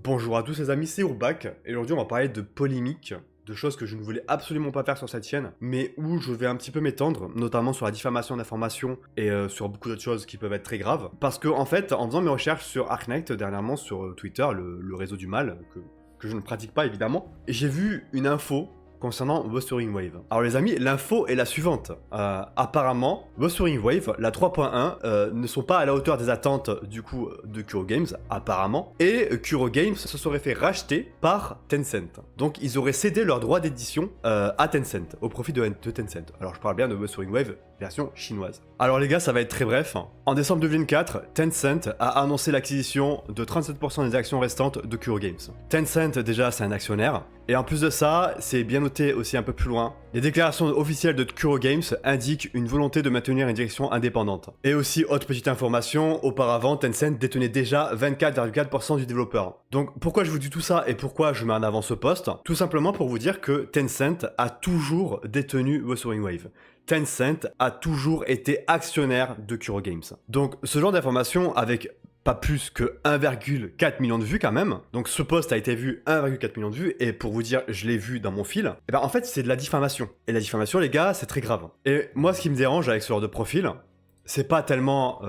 Bonjour à tous les amis, c'est Urbak, et aujourd'hui on va parler de polémiques, de choses que je ne voulais absolument pas faire sur cette chaîne, mais où je vais un petit peu m'étendre, notamment sur la diffamation d'informations et sur beaucoup d'autres choses qui peuvent être très graves. Parce que en fait, en faisant mes recherches sur Arknight dernièrement sur Twitter, le réseau du mal, que je ne pratique pas évidemment, j'ai vu une info concernant Wuthering Wave. Alors les amis, l'info est la suivante. Apparemment, Wuthering Wave, la 3.1, ne sont pas à la hauteur des attentes du coup de Kuro Games, apparemment. Et Kuro Games se serait fait racheter par Tencent. Donc ils auraient cédé leurs droits d'édition à Tencent, au profit de Tencent. Alors je parle bien de Wuthering Wave, version chinoise. Alors les gars, ça va être très bref. En décembre 2004, Tencent a annoncé l'acquisition de 37% des actions restantes de Kuro Games. Tencent, déjà, c'est un actionnaire. Et en plus de ça, c'est bien noté aussi un peu plus loin, les déclarations officielles de Kuro Games indiquent une volonté de maintenir une direction indépendante. Et aussi, autre petite information, auparavant, Tencent détenait déjà 24,4% du développeur. Donc pourquoi je vous dis tout ça et pourquoi je mets en avant ce poste? Tout simplement pour vous dire que Tencent a toujours détenu Wuthering Wave. Tencent a toujours été actionnaire de Kuro Games. Donc ce genre d'information avec pas plus que 1,4 million de vues quand même. Donc ce post a été vu 1,4 million de vues, et pour vous dire, je l'ai vu dans mon fil, et ben en fait c'est de la diffamation. Et la diffamation les gars, c'est très grave. Et moi ce qui me dérange avec ce genre de profil, c'est pas tellement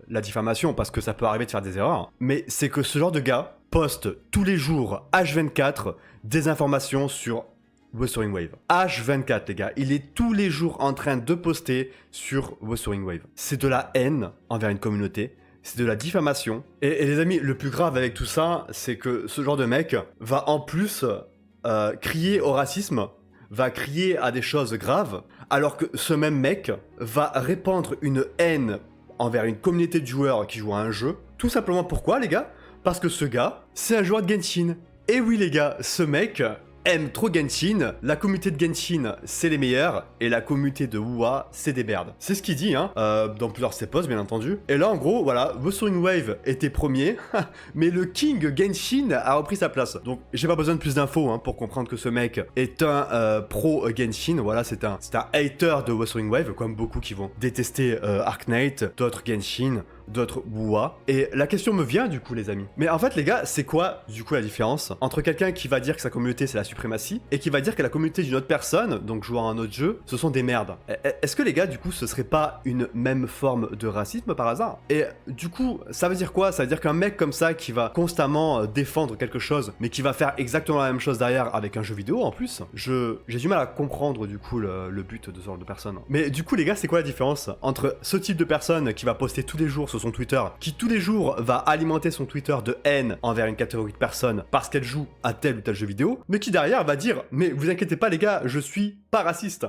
la diffamation, parce que ça peut arriver de faire des erreurs, mais c'est que ce genre de gars poste tous les jours, H24, des informations sur Wuthering Wave. H24 les gars, il est tous les jours en train de poster sur Wuthering Wave. C'est de la haine envers une communauté, c'est de la diffamation. Et les amis, le plus grave avec tout ça, c'est que ce genre de mec va en plus crier au racisme, va crier à des choses graves, alors que ce même mec va répandre une haine envers une communauté de joueurs qui jouent à un jeu. Tout simplement pourquoi les gars? Parce que ce gars, c'est un joueur de Genshin. Et oui les gars, ce mec aime trop Genshin, la communauté de Genshin c'est les meilleurs, et la communauté de WoA c'est des merdes. C'est ce qu'il dit hein, dans plusieurs de ses posts bien entendu. Et là en gros voilà, Wuthering Wave était premier, mais le King Genshin a repris sa place. Donc j'ai pas besoin de plus d'infos hein, pour comprendre que ce mec est un pro Genshin, voilà c'est un hater de Wuthering Wave, comme beaucoup qui vont détester Arknight, d'autres Genshin, d'autres WoA. Et la question me vient du coup les amis. Mais en fait les gars, c'est quoi du coup la différence entre quelqu'un qui va dire que sa communauté c'est la suprématie et qui va dire que la communauté d'une autre personne, donc jouant à un autre jeu, ce sont des merdes? Est-ce que les gars du coup ce serait pas une même forme de racisme par hasard? Et du coup ça veut dire quoi? Ça veut dire qu'un mec comme ça qui va constamment défendre quelque chose mais qui va faire exactement la même chose derrière avec un jeu vidéo en plus, j'ai du mal à comprendre du coup le but de ce genre de personne. Mais du coup les gars, c'est quoi la différence entre ce type de personne qui va poster tous les jours sur son Twitter, qui tous les jours va alimenter son Twitter de haine envers une catégorie de personnes parce qu'elle joue à tel ou tel jeu vidéo, mais qui derrière va dire « Mais vous inquiétez pas les gars, je suis pas raciste ».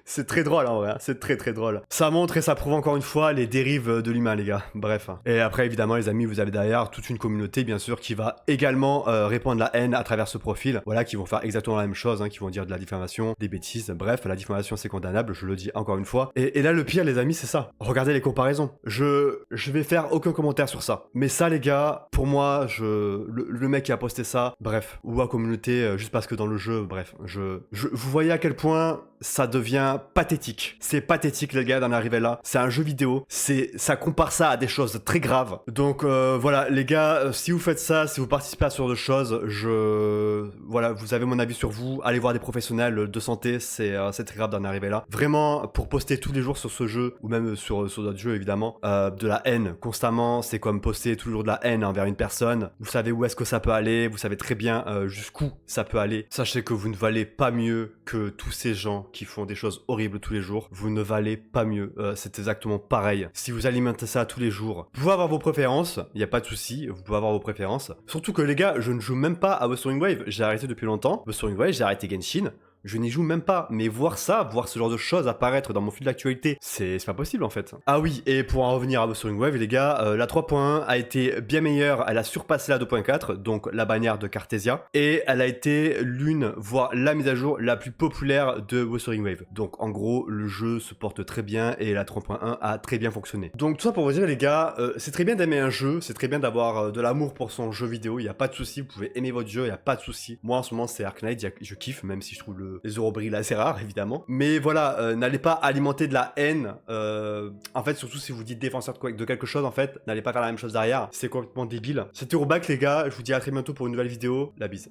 C'est très drôle en vrai, c'est très très drôle. Ça montre et ça prouve encore une fois les dérives de l'humain les gars, bref. Et après évidemment les amis, vous avez derrière toute une communauté bien sûr qui va également répandre la haine à travers ce profil, voilà, qui vont faire exactement la même chose, hein, qui vont dire de la diffamation, des bêtises, bref, la diffamation c'est condamnable, je le dis encore une fois. Et là le pire les amis c'est ça, regardez les comparaisons. Je vais faire aucun commentaire sur ça, mais ça les gars, pour moi, le mec qui a posté ça, bref, ou à communauté, juste parce que dans le jeu, bref, vous voyez à quel point ça devient pathétique. C'est pathétique les gars d'en arriver là. C'est un jeu vidéo. Ça compare ça à des choses très graves. Donc voilà les gars, si vous faites ça, si vous participez à ce genre de choses, voilà, vous avez mon avis sur vous. Allez voir des professionnels de santé, c'est très grave d'en arriver là. Vraiment, pour poster tous les jours sur ce jeu, ou même sur d'autres jeux évidemment, de la haine constamment, c'est comme poster toujours de la haine envers une personne. Vous savez où est-ce que ça peut aller, vous savez très bien jusqu'où ça peut aller. Sachez que vous ne valez pas mieux que tous ces gens qui font des choses horribles tous les jours. Vous ne valez pas mieux. C'est exactement pareil. Si vous alimentez ça tous les jours, vous pouvez avoir vos préférences, il n'y a pas de souci, vous pouvez avoir vos préférences. Surtout que les gars, je ne joue même pas à Wuthering Wave, j'ai arrêté depuis longtemps. Wuthering Wave, j'ai arrêté Genshin. Je n'y joue même pas, mais voir ça, voir ce genre de choses apparaître dans mon fil d'actualité, c'est pas possible en fait. Ah oui, et pour en revenir à Wuthering Wave les gars, la 3.1 a été bien meilleure, elle a surpassé la 2.4, donc la bannière de Cartesia, et elle a été l'une, voire la mise à jour la plus populaire de Wuthering Wave. Donc en gros, le jeu se porte très bien et la 3.1 a très bien fonctionné. Donc tout ça pour vous dire les gars, c'est très bien d'aimer un jeu, c'est très bien d'avoir de l'amour pour son jeu vidéo, il n'y a pas de souci, vous pouvez aimer votre jeu, il n'y a pas de souci. Moi en ce moment c'est Arknight, je kiffe, même si je trouve les Eurobrille assez rares, évidemment. Mais voilà, n'allez pas alimenter de la haine. En fait, surtout si vous dites défenseur de quelque chose, en fait, n'allez pas faire la même chose derrière. C'est complètement débile. C'était Urbac, les gars. Je vous dis à très bientôt pour une nouvelle vidéo. La bise.